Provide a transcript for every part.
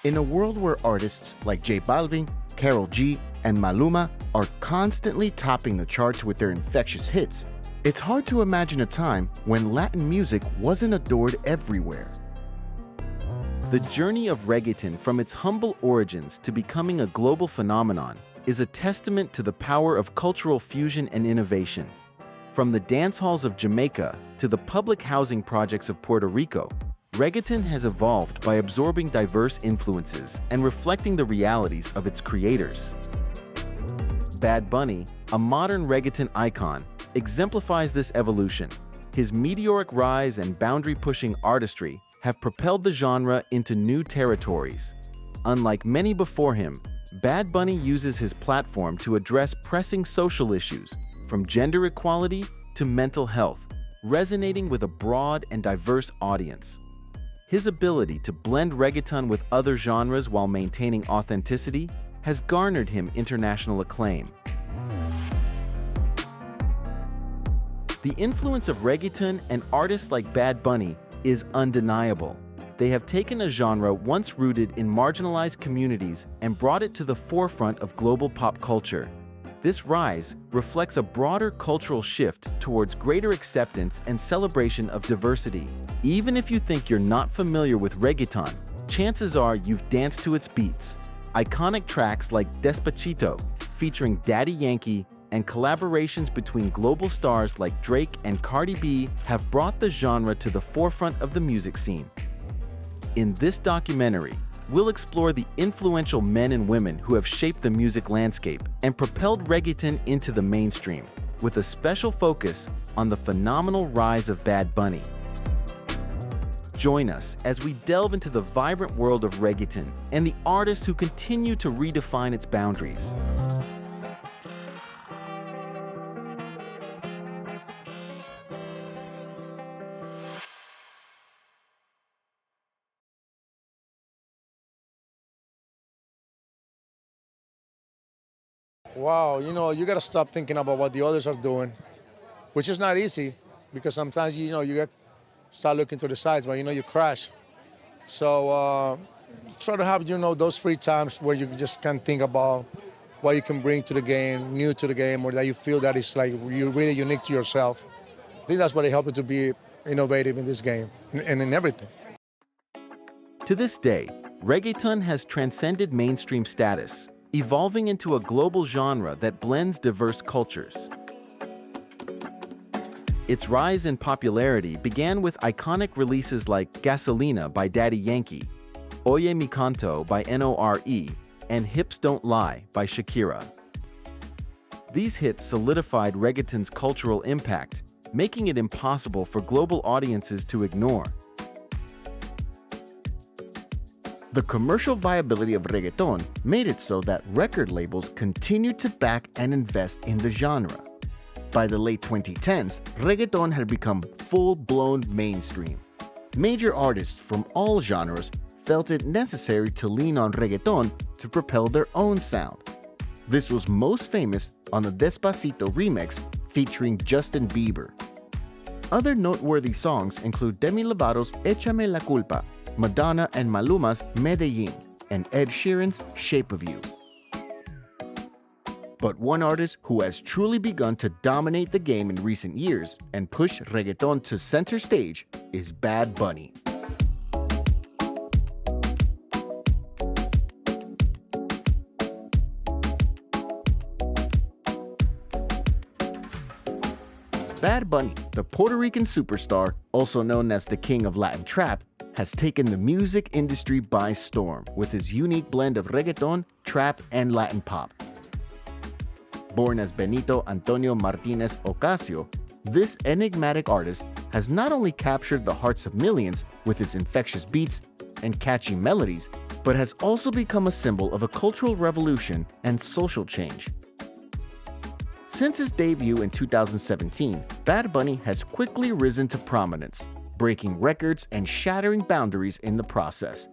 In a world where artists like J Balvin, Karol G, and Maluma are constantly topping the charts with their infectious hits, it's hard to imagine a time when Latin music wasn't adored everywhere. The journey of reggaeton from its humble origins to becoming a global phenomenon is a testament to the power of cultural fusion and innovation. From the dance halls of Jamaica to the public housing projects of Puerto Rico, reggaeton has evolved by absorbing diverse influences and reflecting the realities of its creators. Bad Bunny, a modern reggaeton icon, exemplifies this evolution. His meteoric rise and boundary-pushing artistry have propelled the genre into new territories. Unlike many before him, Bad Bunny uses his platform to address pressing social issues, from gender equality to mental health, resonating with a broad and diverse audience. His ability to blend reggaeton with other genres while maintaining authenticity has garnered him international acclaim. The influence of reggaeton and artists like Bad Bunny is undeniable. They have taken a genre once rooted in marginalized communities and brought it to the forefront of global pop culture. This rise reflects a broader cultural shift towards greater acceptance and celebration of diversity. Even if you think you're not familiar with reggaeton, chances are you've danced to its beats. Iconic tracks like Despacito, featuring Daddy Yankee, and collaborations between global stars like Drake and Cardi B have brought the genre to the forefront of the music scene. In this documentary, we'll explore the influential men and women who have shaped the music landscape and propelled reggaeton into the mainstream, with a special focus on the phenomenal rise of Bad Bunny. Join us as we delve into the vibrant world of reggaeton and the artists who continue to redefine its boundaries. Wow, you got to stop thinking about what the others are doing, which is not easy because sometimes, you start looking to the sides, but, you crash. So try to have, those free times where you just can think about what you can bring to the game, new to the game, or that you feel that it's like you're really unique to yourself. I think that's what helped you to be innovative in this game and in everything. To this day, reggaeton has transcended mainstream status, evolving into a global genre that blends diverse cultures. Its rise in popularity began with iconic releases like Gasolina by Daddy Yankee, Oye Mi Canto by NORE, and Hips Don't Lie by Shakira. These hits solidified reggaeton's cultural impact, making it impossible for global audiences to ignore. The commercial viability of reggaeton made it so that record labels continued to back and invest in the genre. By the late 2010s, reggaeton had become full-blown mainstream. Major artists from all genres felt it necessary to lean on reggaeton to propel their own sound. This was most famous on the Despacito remix featuring Justin Bieber. Other noteworthy songs include Demi Lovato's Échame la Culpa, Madonna and Maluma's Medellin, and Ed Sheeran's Shape of You. But one artist who has truly begun to dominate the game in recent years and push reggaeton to center stage is Bad Bunny. Bad Bunny, the Puerto Rican superstar, also known as the King of Latin Trap, has taken the music industry by storm with his unique blend of reggaeton, trap, and Latin pop. Born as Benito Antonio Martinez Ocasio, this enigmatic artist has not only captured the hearts of millions with his infectious beats and catchy melodies, but has also become a symbol of a cultural revolution and social change. Since his debut in 2017, Bad Bunny has quickly risen to prominence, breaking records and shattering boundaries in the process.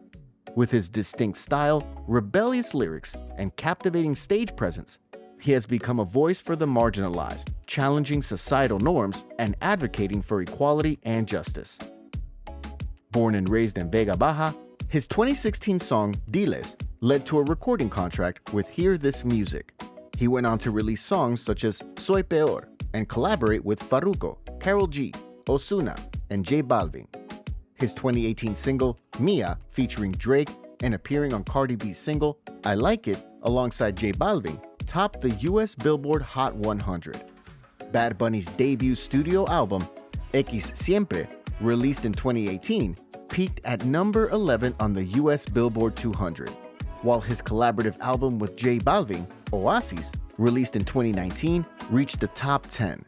With his distinct style, rebellious lyrics, and captivating stage presence, he has become a voice for the marginalized, challenging societal norms and advocating for equality and justice. Born and raised in Vega Baja, His 2016 song Diles led to a recording contract with Hear This Music. He went on to release songs such as Soy Peor and collaborate with Farruko, Karol G, Ozuna, and J Balvin. His 2018 single Mia, featuring Drake and appearing on Cardi B's single I Like It alongside J Balvin, topped the US Billboard Hot 100. Bad Bunny's debut studio album, X Siempre, released in 2018, peaked at number 11 on the US Billboard 200, while his collaborative album with J Balvin, Oasis, released in 2019, reached the top 10.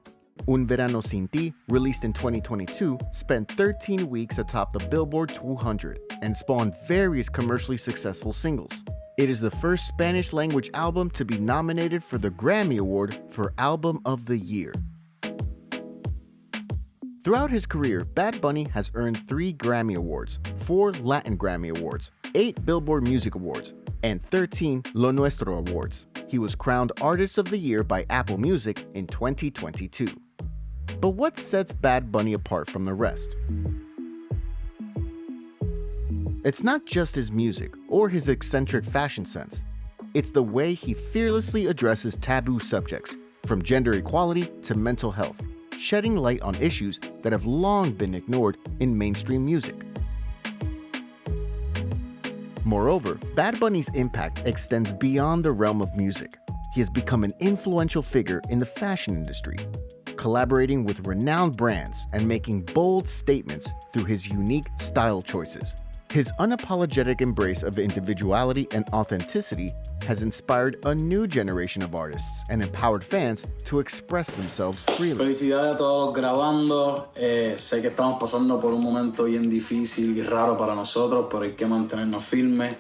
Un Verano Sin Ti, released in 2022, spent 13 weeks atop the Billboard 200 and spawned various commercially successful singles. It is the first Spanish-language album to be nominated for the Grammy Award for Album of the Year. Throughout his career, Bad Bunny has earned 3 Grammy Awards, 4 Latin Grammy Awards, 8 Billboard Music Awards, and 13 Lo Nuestro Awards. He was crowned Artist of the Year by Apple Music in 2022. But what sets Bad Bunny apart from the rest? It's not just his music or his eccentric fashion sense. It's the way he fearlessly addresses taboo subjects, from gender equality to mental health, shedding light on issues that have long been ignored in mainstream music. Moreover, Bad Bunny's impact extends beyond the realm of music. He has become an influential figure in the fashion industry, collaborating with renowned brands and making bold statements through his unique style choices. His unapologetic embrace of individuality and authenticity has inspired a new generation of artists and empowered fans to express themselves freely. Felicidades a todos grabando. Sé que estamos pasando por un momento bien difícil y raro para nosotros, pero hay que mantenernos firmes,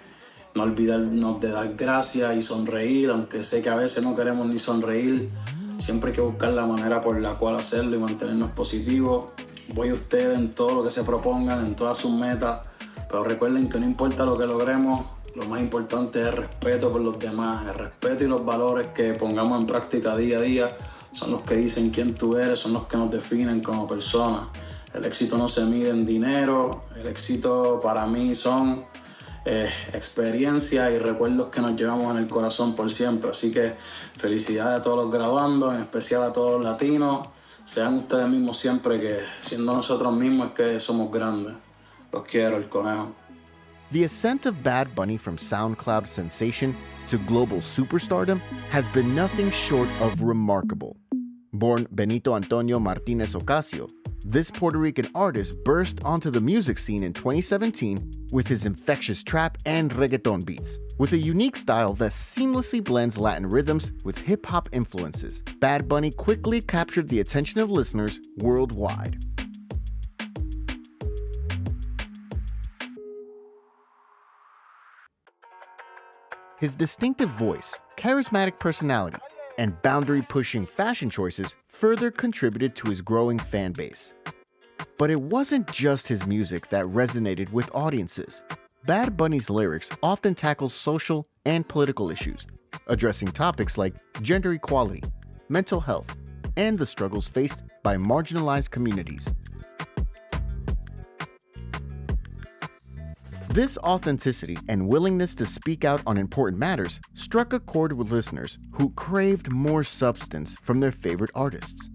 no olvidarnos de dar gracias y sonreír, aunque sé que a veces no queremos ni sonreír. Siempre hay que buscar la manera por la cual hacerlo y mantenernos positivos. Voy a ustedes en todo lo que se propongan, en todas sus metas. Pero recuerden que no importa lo que logremos, lo más importante es el respeto por los demás. El respeto y los valores que pongamos en práctica día a día son los que dicen quién tú eres, son los que nos definen como personas. El éxito no se mide en dinero, el éxito para mí son experiencias y recuerdos que nos llevamos en el corazón por siempre. Así que felicidades a todos los graduandos, en especial a todos los latinos. Sean ustedes mismos siempre, que siendo nosotros mismos es que somos grandes. Los quiero, el conejo. The ascent of Bad Bunny from SoundCloud sensation to global superstardom has been nothing short of remarkable. Born Benito Antonio Martinez Ocasio, this Puerto Rican artist burst onto the music scene in 2017 with his infectious trap and reggaeton beats. With a unique style that seamlessly blends Latin rhythms with hip-hop influences, Bad Bunny quickly captured the attention of listeners worldwide. His distinctive voice, charismatic personality, and boundary-pushing fashion choices further contributed to his growing fan base. But it wasn't just his music that resonated with audiences. Bad Bunny's lyrics often tackle social and political issues, addressing topics like gender equality, mental health, and the struggles faced by marginalized communities. This authenticity and willingness to speak out on important matters struck a chord with listeners who craved more substance from their favorite artists.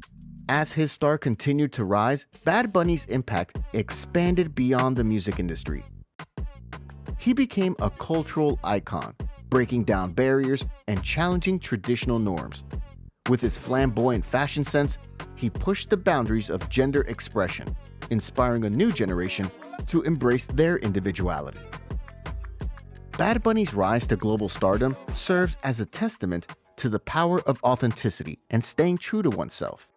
As his star continued to rise, Bad Bunny's impact expanded beyond the music industry. He became a cultural icon, breaking down barriers and challenging traditional norms. With his flamboyant fashion sense, he pushed the boundaries of gender expression, inspiring a new generation to embrace their individuality. Bad Bunny's rise to global stardom serves as a testament to the power of authenticity and staying true to oneself.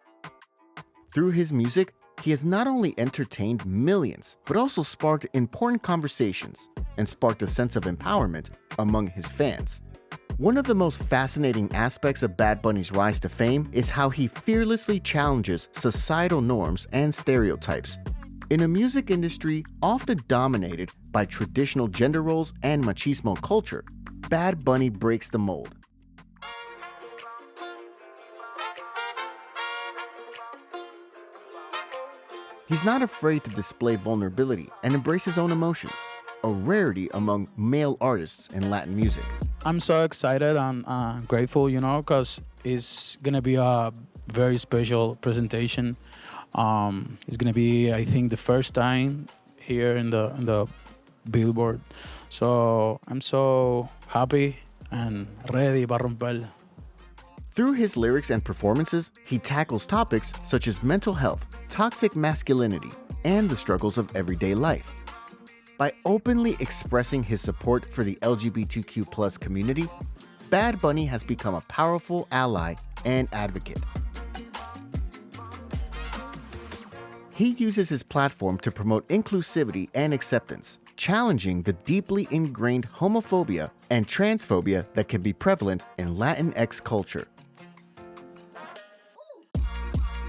Through his music, he has not only entertained millions, but also sparked important conversations and sparked a sense of empowerment among his fans. One of the most fascinating aspects of Bad Bunny's rise to fame is how he fearlessly challenges societal norms and stereotypes. In a music industry often dominated by traditional gender roles and machismo culture, Bad Bunny breaks the mold. He's not afraid to display vulnerability and embrace his own emotions, a rarity among male artists in Latin music. I'm so excited and grateful, because it's gonna be a very special presentation. It's gonna be, I think, the first time here in the Billboard. So I'm so happy and ready para romper. Through his lyrics and performances, he tackles topics such as mental health, toxic masculinity, and the struggles of everyday life. By openly expressing his support for the LGBTQ+ community, Bad Bunny has become a powerful ally and advocate. He uses his platform to promote inclusivity and acceptance, challenging the deeply ingrained homophobia and transphobia that can be prevalent in Latinx culture.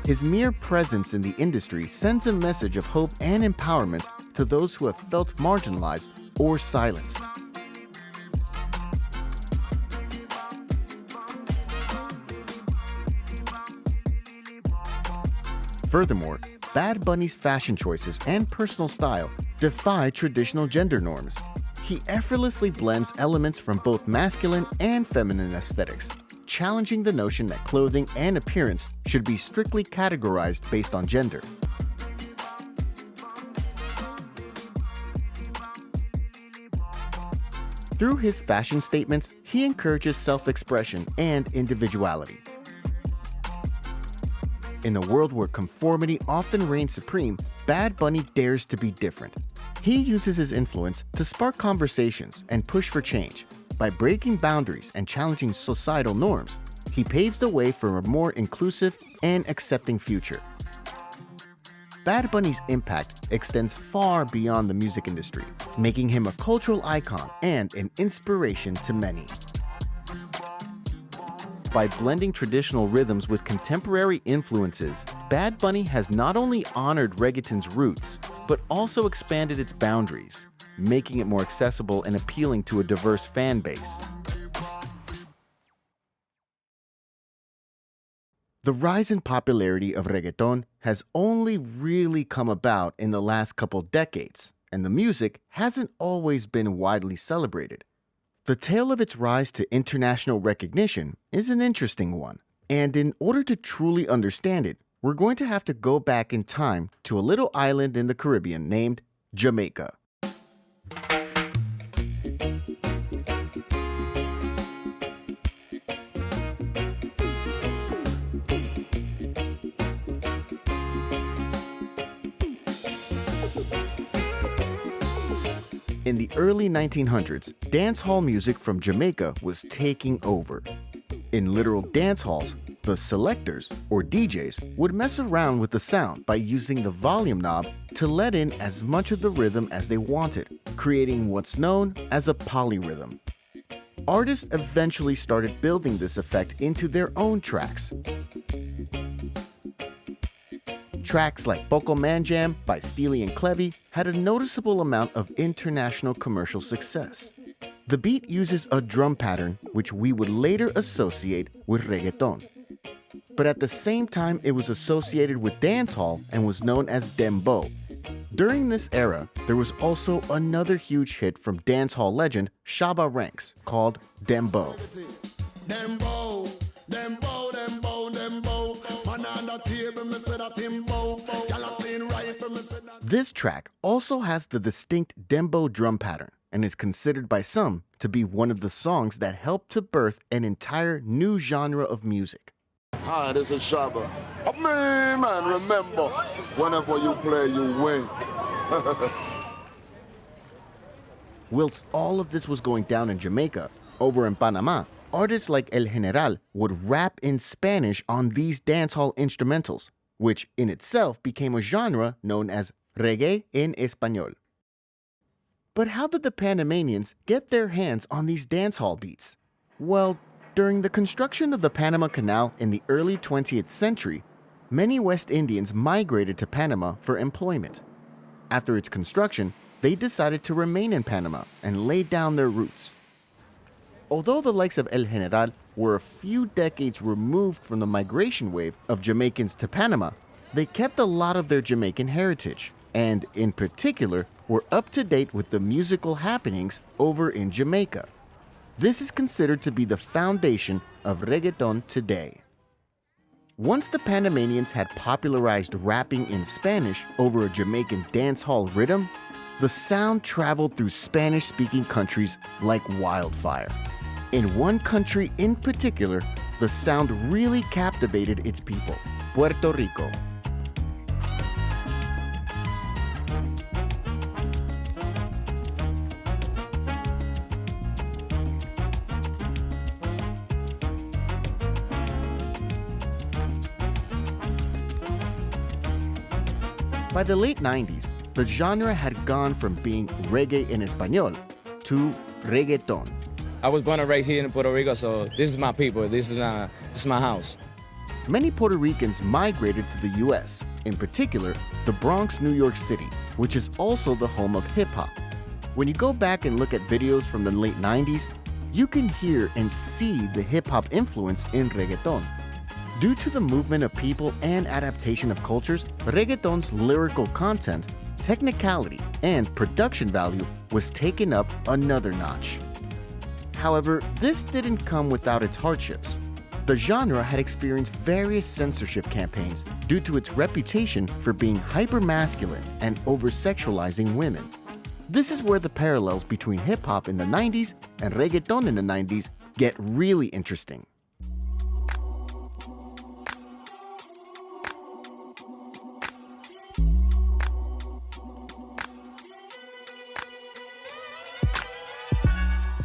His mere presence in the industry sends a message of hope and empowerment to those who have felt marginalized or silenced. Furthermore, Bad Bunny's fashion choices and personal style defy traditional gender norms. He effortlessly blends elements from both masculine and feminine aesthetics, challenging the notion that clothing and appearance should be strictly categorized based on gender. Through his fashion statements, he encourages self-expression and individuality. In a world where conformity often reigns supreme, Bad Bunny dares to be different. He uses his influence to spark conversations and push for change. By breaking boundaries and challenging societal norms, he paves the way for a more inclusive and accepting future. Bad Bunny's impact extends far beyond the music industry, making him a cultural icon and an inspiration to many. By blending traditional rhythms with contemporary influences, Bad Bunny has not only honored reggaeton's roots, but also expanded its boundaries, making it more accessible and appealing to a diverse fan base. The rise in popularity of reggaeton has only really come about in the last couple decades, and the music hasn't always been widely celebrated. The tale of its rise to international recognition is an interesting one, and in order to truly understand it, we're going to have to go back in time to a little island in the Caribbean named Jamaica. In the early 1900s, dancehall music from Jamaica was taking over. In literal dance halls, the selectors, or DJs, would mess around with the sound by using the volume knob to let in as much of the rhythm as they wanted, creating what's known as a polyrhythm. Artists eventually started building this effect into their own tracks. Tracks like Poco Man Jam by Steely and Clevy had a noticeable amount of international commercial success. The beat uses a drum pattern which we would later associate with reggaeton. But at the same time, it was associated with dancehall and was known as dembow. During this era, there was also another huge hit from dancehall legend Shabba Ranks called Dembow. Dembow, dembow, dembow, dembow. This track also has the distinct dembow drum pattern and is considered by some to be one of the songs that helped to birth an entire new genre of music. Hi, this is Shabba. Man, remember, whenever you play, you win. Whilst all of this was going down in Jamaica, over in Panama, artists like El General would rap in Spanish on these dancehall instrumentals, which in itself became a genre known as reggae en español. But how did the Panamanians get their hands on these dancehall beats? Well, during the construction of the Panama Canal in the early 20th century, many West Indians migrated to Panama for employment. After its construction, they decided to remain in Panama and lay down their roots. Although the likes of El General were a few decades removed from the migration wave of Jamaicans to Panama, they kept a lot of their Jamaican heritage and, in particular, were up to date with the musical happenings over in Jamaica. This is considered to be the foundation of reggaeton today. Once the Panamanians had popularized rapping in Spanish over a Jamaican dancehall rhythm, the sound traveled through Spanish-speaking countries like wildfire. In one country in particular, the sound really captivated its people, Puerto Rico. By the late 90s, the genre had gone from being reggae en español to reggaeton. I was born and raised here in Puerto Rico, so this is my people. This is my house. Many Puerto Ricans migrated to the US, in particular, the Bronx, New York City, which is also the home of hip-hop. When you go back and look at videos from the late 90s, you can hear and see the hip-hop influence in reggaeton. Due to the movement of people and adaptation of cultures, reggaeton's lyrical content, technicality, and production value was taken up another notch. However, this didn't come without its hardships. The genre had experienced various censorship campaigns due to its reputation for being hyper-masculine and over-sexualizing women. This is where the parallels between hip-hop in the 90s and reggaeton in the 90s get really interesting.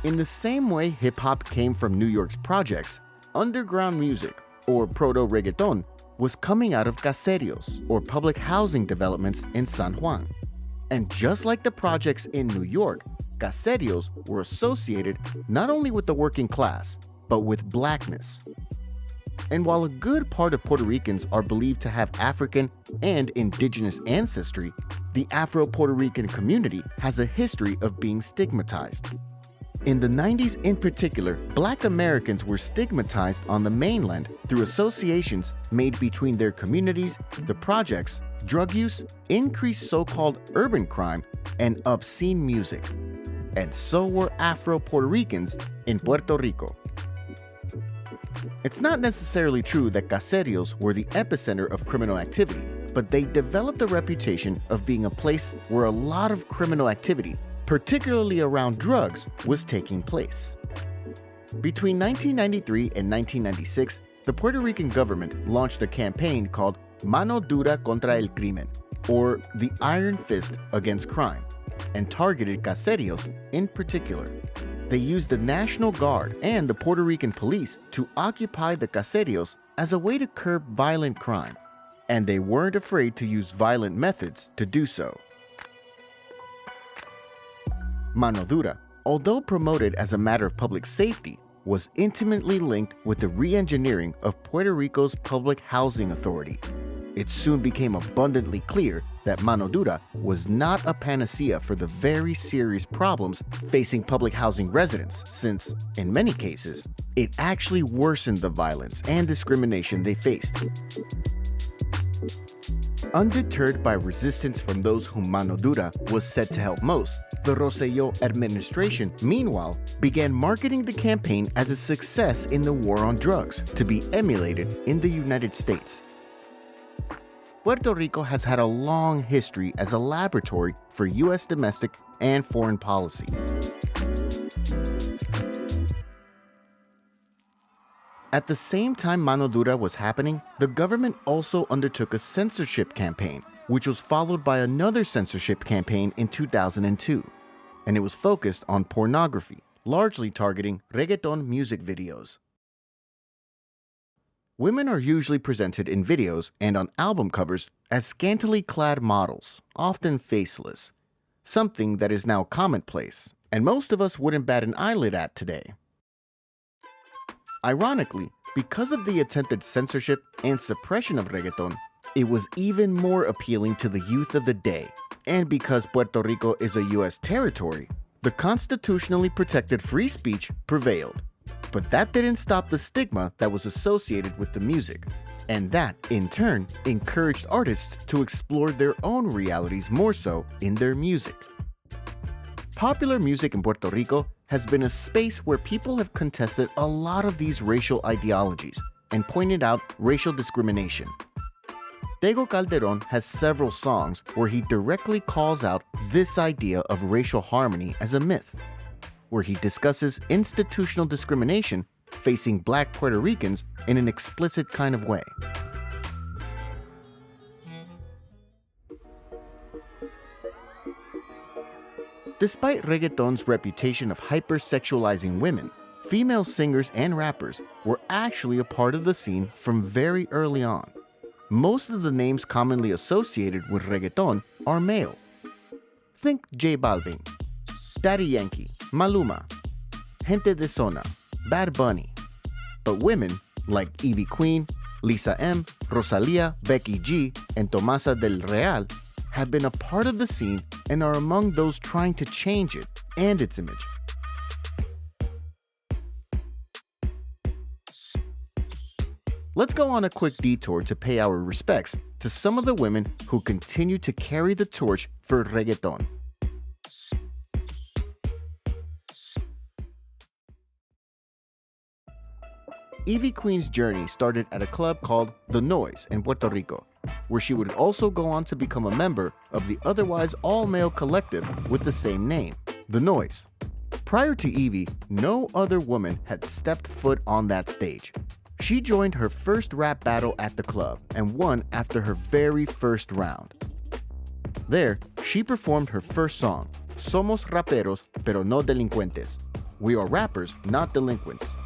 In the same way hip-hop came from New York's projects, underground music, or proto-reggaeton, was coming out of caseríos, or public housing developments in San Juan. And just like the projects in New York, caseríos were associated not only with the working class, but with blackness. And while a good part of Puerto Ricans are believed to have African and indigenous ancestry, the Afro-Puerto Rican community has a history of being stigmatized. In the 90s in particular, Black Americans were stigmatized on the mainland through associations made between their communities, the projects, drug use, increased so-called urban crime, and obscene music. And so were Afro-Puerto Ricans in Puerto Rico. It's not necessarily true that caseríos were the epicenter of criminal activity, but they developed a reputation of being a place where a lot of criminal activity, particularly around drugs, was taking place. Between 1993 and 1996, the Puerto Rican government launched a campaign called Mano Dura contra el Crimen, or the Iron Fist Against Crime, and targeted caseríos in particular. They used the National Guard and the Puerto Rican police to occupy the caseríos as a way to curb violent crime, and they weren't afraid to use violent methods to do so. Mano Dura, although promoted as a matter of public safety, was intimately linked with the re-engineering of Puerto Rico's public housing authority. It soon became abundantly clear that Mano Dura was not a panacea for the very serious problems facing public housing residents, since, in many cases, it actually worsened the violence and discrimination they faced. Undeterred by resistance from those whom Mano Dura was said to help most, the Rosselló administration, meanwhile, began marketing the campaign as a success in the war on drugs to be emulated in the United States. Puerto Rico has had a long history as a laboratory for U.S. domestic and foreign policy. At the same time Mano Dura was happening, the government also undertook a censorship campaign, which was followed by another censorship campaign in 2002, and it was focused on pornography, largely targeting reggaeton music videos. Women are usually presented in videos and on album covers as scantily clad models, often faceless, something that is now commonplace, and most of us wouldn't bat an eyelid at today. Ironically, because of the attempted censorship and suppression of reggaeton, it was even more appealing to the youth of the day. And because Puerto Rico is a U.S. territory, the constitutionally protected free speech prevailed. But that didn't stop the stigma that was associated with the music. And that, in turn, encouraged artists to explore their own realities more so in their music. Popular music in Puerto Rico has been a space where people have contested a lot of these racial ideologies and pointed out racial discrimination. Tego Calderon has several songs where he directly calls out this idea of racial harmony as a myth, where he discusses institutional discrimination facing Black Puerto Ricans in an explicit kind of way. Despite reggaeton's reputation of hypersexualizing women, female singers and rappers were actually a part of the scene from very early on. Most of the names commonly associated with reggaeton are male. Think J Balvin, Daddy Yankee, Maluma, Gente de Zona, Bad Bunny. But women like Ivy Queen, Lisa M, Rosalía, Becky G, and Tomasa del Real have been a part of the scene and are among those trying to change it and its image. Let's go on a quick detour to pay our respects to some of the women who continue to carry the torch for reggaeton. Ivy Queen's journey started at a club called The Noise in Puerto Rico, where she would also go on to become a member of the otherwise all-male collective with the same name, The Noise. Prior to Ivy, no other woman had stepped foot on that stage. She joined her first rap battle at the club and won after her very first round. There, she performed her first song, Somos Raperos Pero No Delincuentes. We are rappers, not delinquents.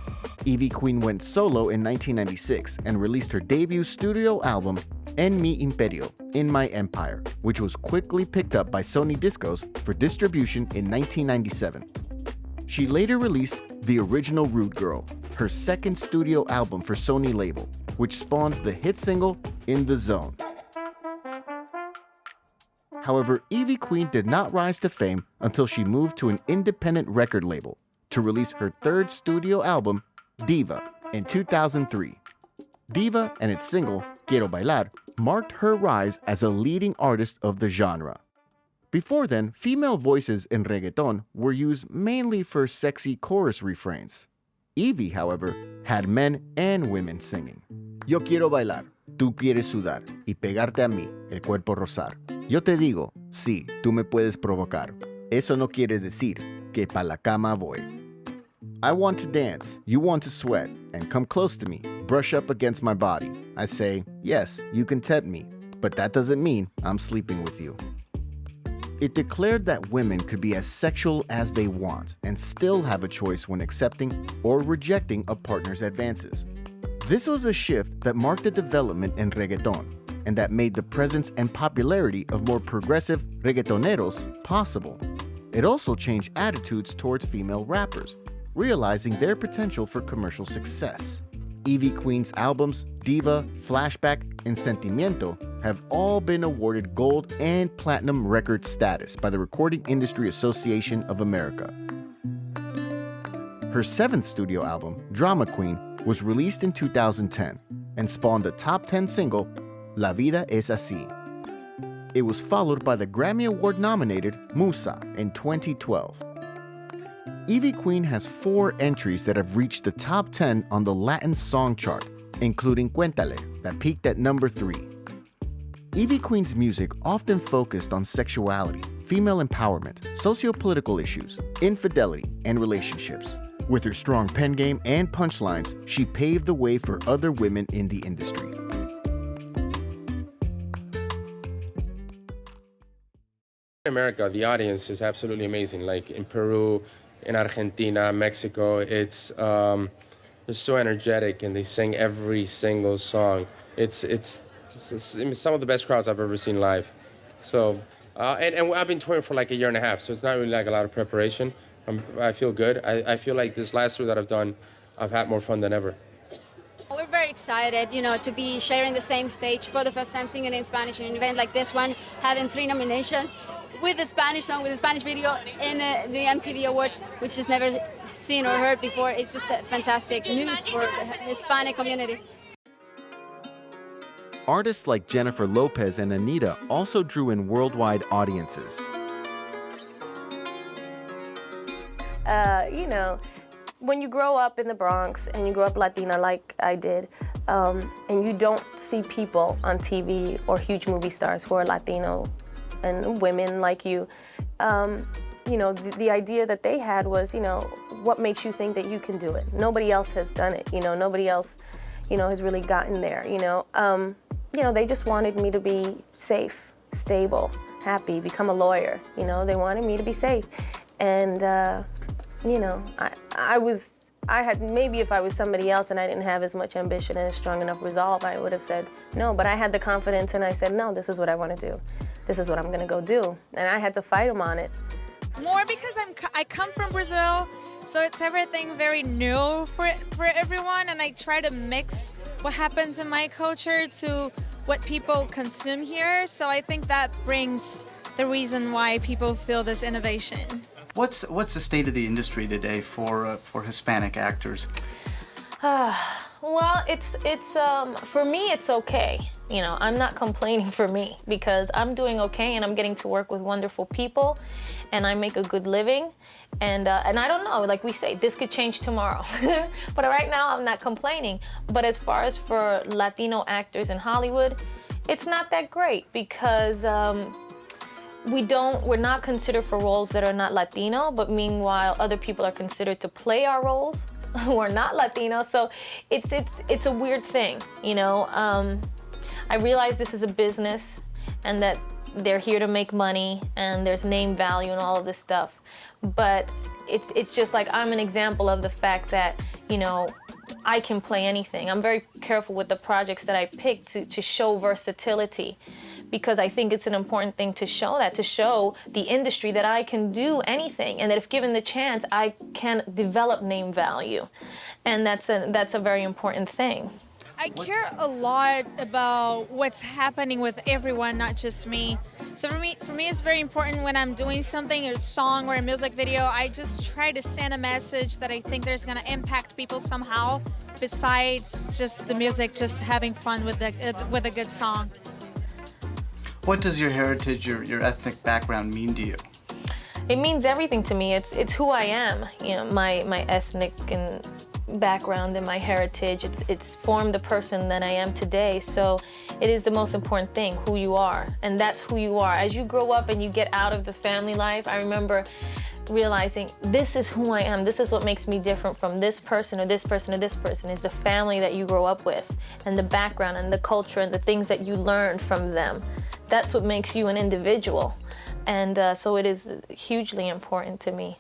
Ivy Queen went solo in 1996 and released her debut studio album, En Mi Imperio, In My Empire, which was quickly picked up by Sony Discos for distribution in 1997. She later released The Original Rude Girl, her second studio album for Sony label, which spawned the hit single In the Zone. However, Ivy Queen did not rise to fame until she moved to an independent record label to release her third studio album, Diva, in 2003. Diva and its single, Quiero Bailar, marked her rise as a leading artist of the genre. Before then, female voices in reggaeton were used mainly for sexy chorus refrains. Ivy, however, had men and women singing. Yo quiero bailar, tú quieres sudar, y pegarte a mí, el cuerpo rozar. Yo te digo, sí, tú me puedes provocar. Eso no quiere decir que pa' la cama voy. I want to dance, you want to sweat, and come close to me, brush up against my body. I say, yes, you can tempt me, but that doesn't mean I'm sleeping with you. It declared that women could be as sexual as they want and still have a choice when accepting or rejecting a partner's advances. This was a shift that marked a development in reggaeton and that made the presence and popularity of more progressive reggaetoneros possible. It also changed attitudes towards female rappers, realizing their potential for commercial success. Ivy Queen's albums, Diva, Flashback, and Sentimiento have all been awarded gold and platinum record status by the Recording Industry Association of America. Her seventh studio album, Drama Queen, was released in 2010 and spawned a top 10 single, La Vida Es Así. It was followed by the Grammy Award-nominated Musa in 2012. Ivy Queen has 4 entries that have reached the top 10 on the Latin song chart, including Cuéntale, that peaked at number 3. Ivy Queen's music often focused on sexuality, female empowerment, socio-political issues, infidelity, and relationships. With her strong pen game and punchlines, she paved the way for other women in the industry. In America, the audience is absolutely amazing. Like in Peru, in Argentina, Mexico, it's they're so energetic and they sing every single song. It's some of the best crowds I've ever seen live. So, and I've been touring for like a year and a half, so it's not really like a lot of preparation. I feel good. I feel like this last tour that I've done, I've had more fun than ever. We're very excited, to be sharing the same stage for the first time, singing in Spanish in an event like this one, having 3 nominations with the Spanish song, with the Spanish video in the MTV Awards, which is never seen or heard before. It's just a fantastic news for the Hispanic community. artists like Jennifer Lopez and Anita also drew in worldwide audiences. You know, when you grow up in the Bronx and you grow up Latina like I did, and you don't see people on TV or huge movie stars who are Latino and women like you, you know, the idea that they had was, you know, what makes you think that you can do it? Nobody else has done it, you know, nobody else, you know, has really gotten there, you know. You know, they just wanted me to be safe, stable, happy, become a lawyer, you know. They wanted me to be safe. And, you know, I had, maybe if I was somebody else and I didn't have as much ambition and a strong enough resolve, I would have said no, but I had the confidence and I said, no, this is what I want to do. This is what I'm gonna go do. And I had to fight them on it. More because I come from Brazil, so it's everything very new for everyone, and I try to mix what happens in my culture to what people consume here, so I think that brings the reason why people feel this innovation. What's the state of the industry today for Hispanic actors? Well, it's for me, it's okay. You know, I'm not complaining for me because I'm doing okay and I'm getting to work with wonderful people and I make a good living. And I don't know, like we say, this could change tomorrow. But right now, I'm not complaining. But as far as for Latino actors in Hollywood, it's not that great because we're not considered for roles that are not Latino, but meanwhile, other people are considered to play our roles who are not Latino. So it's a weird thing, you know. I realize this is a business and that they're here to make money and there's name value and all of this stuff. But it's just like I'm an example of the fact that, you know, I can play anything. I'm very careful with the projects that I pick to show versatility because I think it's an important thing to show the industry that I can do anything and that if given the chance, I can develop name value. And that's a very important thing. I care a lot about what's happening with everyone, not just me. So for me, it's very important when I'm doing something, a song or a music video, I just try to send a message that I think there's gonna impact people somehow, besides just the music, just having fun with a good song. What does your heritage, your ethnic background mean to you? It means everything to me. It's who I am. You know, my ethnic and background and my heritage. It's formed the person that I am today. So it is the most important thing, who you are. And that's who you are. As you grow up and you get out of the family life, I remember realizing this is who I am. This is what makes me different from this person or this person or this person. Is the family that you grow up with and the background and the culture and the things that you learn from them. That's what makes you an individual. And so it is hugely important to me.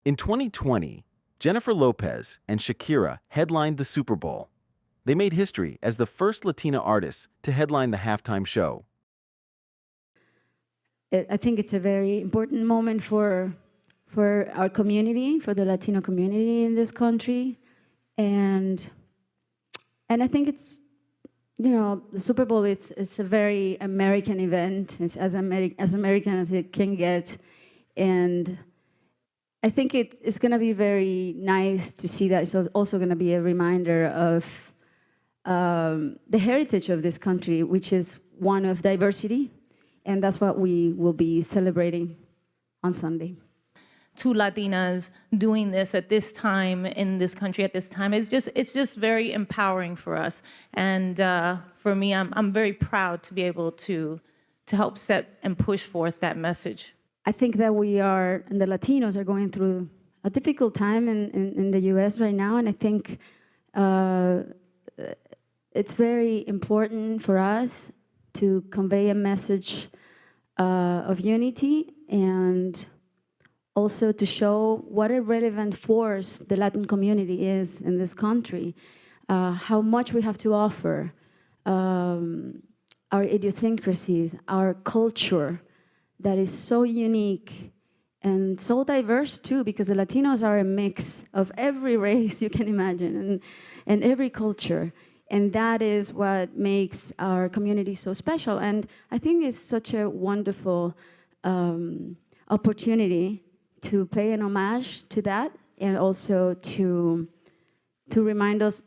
In 2020, Jennifer Lopez and Shakira headlined the Super Bowl. They made history as the first Latina artists to headline the halftime show. I think it's a very important moment for our community, for the Latino community in this country. And I think it's, you know, the Super Bowl, it's a very American event. It's as American as it can get. And I think it's going to be very nice to see that. It's also going to be a reminder of the heritage of this country, which is one of diversity. And that's what we will be celebrating on Sunday. Two Latinas doing this at this time in this country at this time, it's just very empowering for us. And for me, I'm very proud to be able to help set and push forth that message. I think that we are, and the Latinos are going through a difficult time in the US right now, and I think it's very important for us to convey a message of unity and also to show what a relevant force the Latin community is in this country. how much we have to offer, our idiosyncrasies, our culture that is so unique and so diverse too, because the Latinos are a mix of every race you can imagine and every culture. And that is what makes our community so special. And I think it's such a wonderful opportunity to pay an homage to that, and also to remind us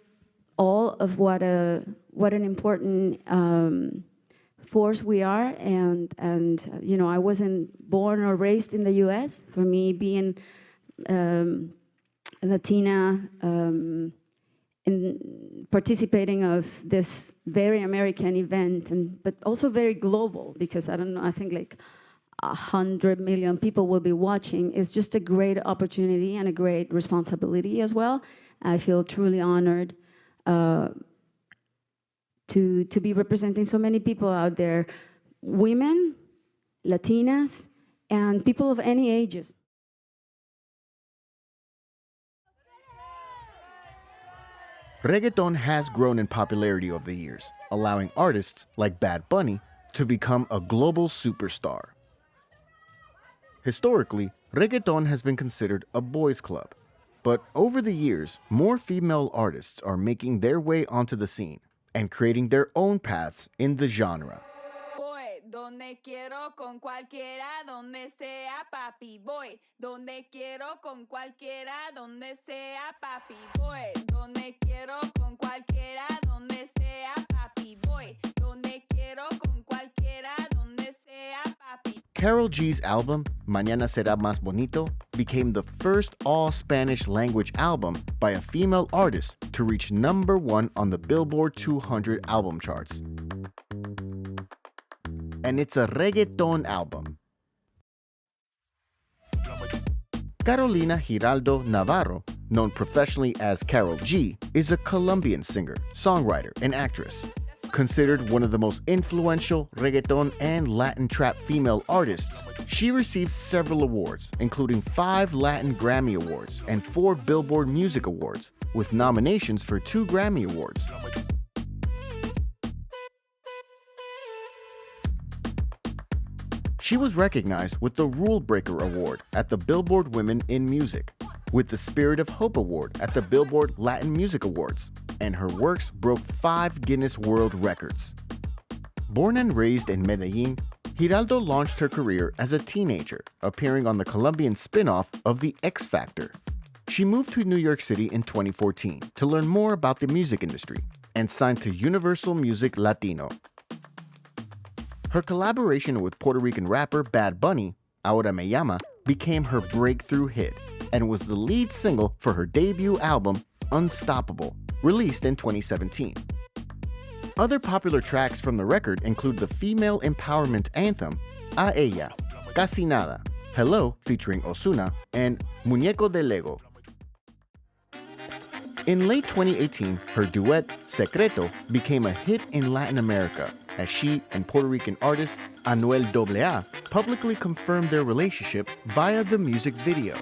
all of what an important force we are. And you know, I wasn't born or raised in the U.S. For me, being Latina and participating of this very American event, but also very global, because I don't know, I think like 100 million people will be watching. It's just a great opportunity and a great responsibility as well. I feel truly honored to be representing so many people out there, women, Latinas, and people of any ages. Reggaeton has grown in popularity over the years, allowing artists like Bad Bunny to become a global superstar. Historically, reggaeton has been considered a boys' club, but over the years, more female artists are making their way onto the scene and creating their own paths in the genre. Voy donde quiero con cualquiera, donde sea papi. Voy donde quiero con cualquiera, donde sea papi. Voy donde quiero con cualquiera, donde sea papi. Voy donde quiero con cualquiera, donde sea papi. Karol G's album, Mañana Será Más Bonito, became the first all-Spanish language album by a female artist to reach #1 on the Billboard 200 album charts. And it's a reggaeton album. Carolina Giraldo Navarro, known professionally as Karol G, is a Colombian singer, songwriter, and actress. Considered one of the most influential reggaeton and Latin trap female artists, she received several awards, including 5 Latin Grammy Awards and 4 Billboard Music Awards, with nominations for 2 Grammy Awards. She was recognized with the Rule Breaker Award at the Billboard Women in Music, with the Spirit of Hope Award at the Billboard Latin Music Awards, and her works broke 5 Guinness World Records. Born and raised in Medellin, Giraldo launched her career as a teenager, appearing on the Colombian spin-off of The X Factor. She moved to New York City in 2014 to learn more about the music industry and signed to Universal Music Latino. Her collaboration with Puerto Rican rapper Bad Bunny, Ahora Me Llama, became her breakthrough hit and was the lead single for her debut album, Unstoppable, released in 2017. Other popular tracks from the record include the female empowerment anthem, A Ella, Casi Nada, Hello featuring Ozuna, and Muñeco de Lego. In late 2018, her duet, Secreto, became a hit in Latin America, as she and Puerto Rican artist Anuel AA publicly confirmed their relationship via the music video.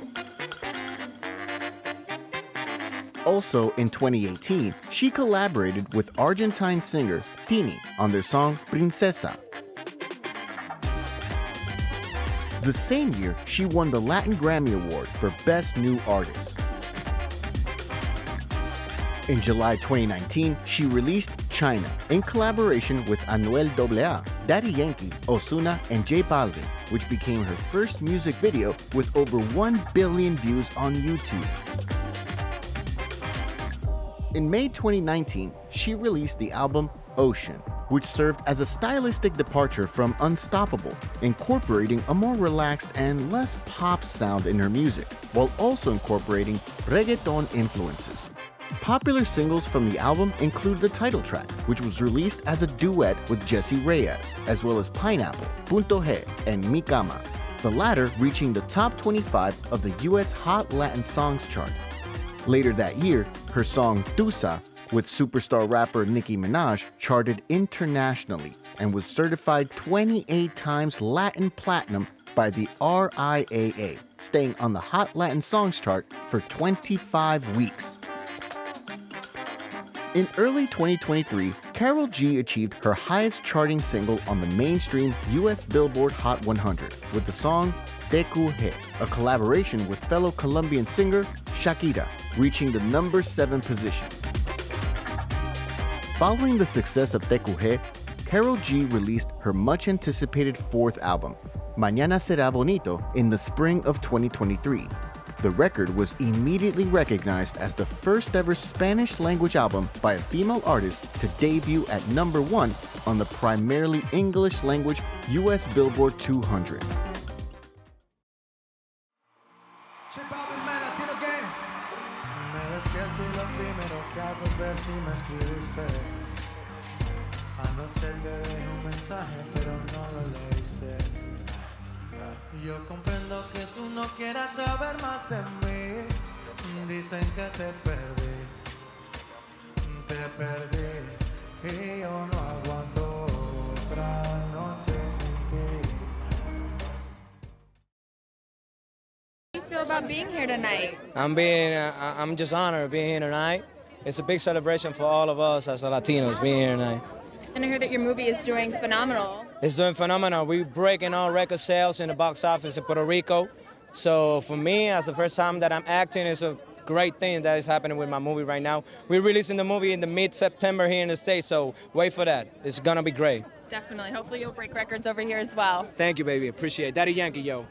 Also in 2018, she collaborated with Argentine singer Tini on their song Princesa. The same year, she won the Latin Grammy Award for Best New Artist. In July 2019, she released China in collaboration with Anuel AA, Daddy Yankee, Ozuna, and J Balvin, which became her first music video with over 1 billion views on YouTube. In May 2019, she released the album Ocean, which served as a stylistic departure from Unstoppable, incorporating a more relaxed and less pop sound in her music, while also incorporating reggaeton influences. Popular singles from the album include the title track, which was released as a duet with Jessie Reyez, as well as Pineapple, Punto G, and Mi Cama, the latter reaching the top 25 of the US Hot Latin Songs chart. Later that year, her song Tusa with superstar rapper Nicki Minaj charted internationally and was certified 28 times Latin Platinum by the RIAA, staying on the Hot Latin Songs chart for 25 weeks. In early 2023, Karol G achieved her highest charting single on the mainstream US Billboard Hot 100 with the song TAKEOVER, a collaboration with fellow Colombian singer Shakira, reaching the number 7 position. Following the success of TAKEOVER, Karol G released her much-anticipated 4th album, Mañana Será Bonito, in the spring of 2023. The record was immediately recognized as the first-ever Spanish-language album by a female artist to debut at number 1 on the primarily English-language US Billboard 200. Anoche te dejé un mensaje, pero no lo leíste. Yo comprendo que tú no quieras saber más de mí. Dicen que te perdí, y yo no aguanto otra noche sin ti. How do you feel about being here tonight? I'm just honored being here tonight. It's a big celebration for all of us as Latinos being here tonight. And I heard that your movie is doing phenomenal. It's doing phenomenal. We're breaking all record sales in the box office in Puerto Rico. So for me, as the first time that I'm acting, it's a great thing that is happening with my movie right now. We're releasing the movie in the mid-September here in the States, so wait for that. It's gonna be great. Definitely. Hopefully you'll break records over here as well. Thank you, baby. Appreciate it. Daddy Yankee, yo.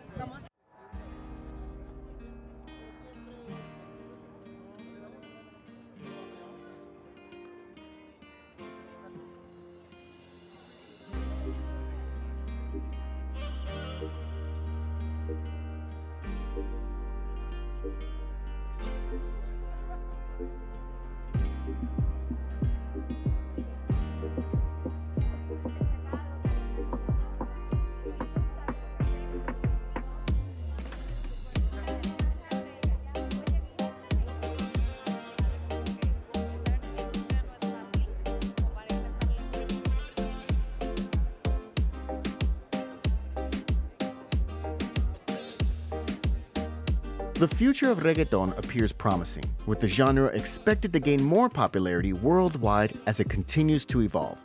The future of reggaeton appears promising, with the genre expected to gain more popularity worldwide as it continues to evolve.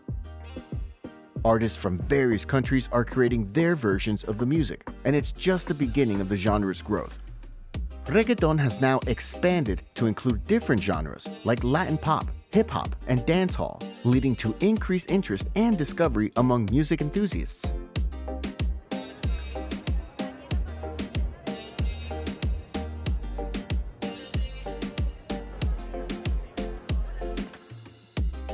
Artists from various countries are creating their versions of the music, and it's just the beginning of the genre's growth. Reggaeton has now expanded to include different genres like Latin pop, hip-hop, and dancehall, leading to increased interest and discovery among music enthusiasts.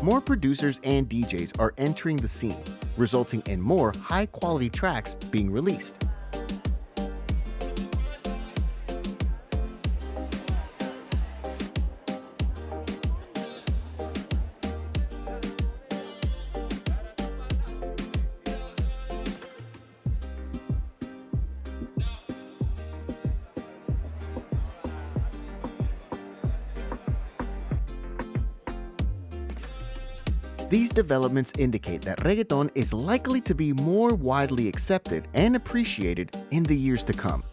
More producers and DJs are entering the scene, resulting in more high-quality tracks being released. These developments indicate that reggaeton is likely to be more widely accepted and appreciated in the years to come.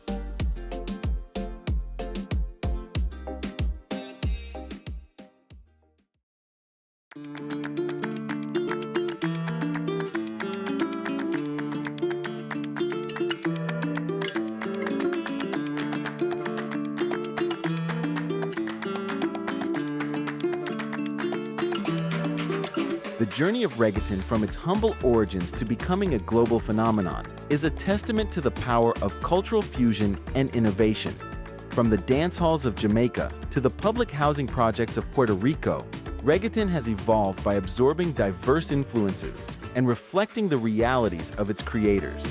The journey of reggaeton from its humble origins to becoming a global phenomenon is a testament to the power of cultural fusion and innovation. From the dance halls of Jamaica to the public housing projects of Puerto Rico, reggaeton has evolved by absorbing diverse influences and reflecting the realities of its creators.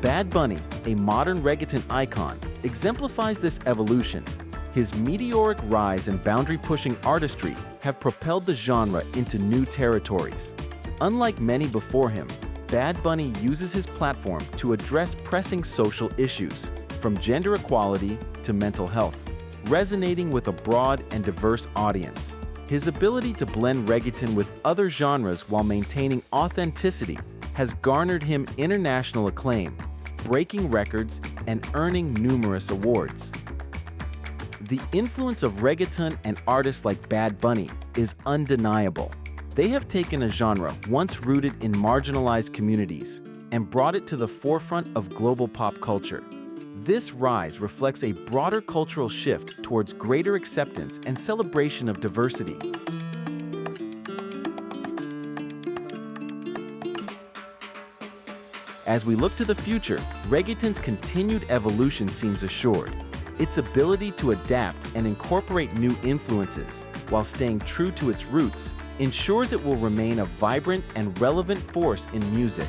Bad Bunny, a modern reggaeton icon, exemplifies this evolution. His meteoric rise and boundary-pushing artistry have propelled the genre into new territories. Unlike many before him, Bad Bunny uses his platform to address pressing social issues, from gender equality to mental health, resonating with a broad and diverse audience. His ability to blend reggaeton with other genres while maintaining authenticity has garnered him international acclaim. breaking records and earning numerous awards. The influence of reggaeton and artists like Bad Bunny is undeniable. They have taken a genre once rooted in marginalized communities and brought it to the forefront of global pop culture. This rise reflects a broader cultural shift towards greater acceptance and celebration of diversity. As we look to the future, reggaeton's continued evolution seems assured. Its ability to adapt and incorporate new influences while staying true to its roots ensures it will remain a vibrant and relevant force in music.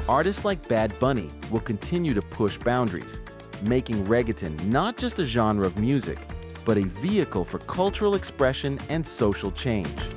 Artists like Bad Bunny will continue to push boundaries, making reggaeton not just a genre of music, but a vehicle for cultural expression and social change.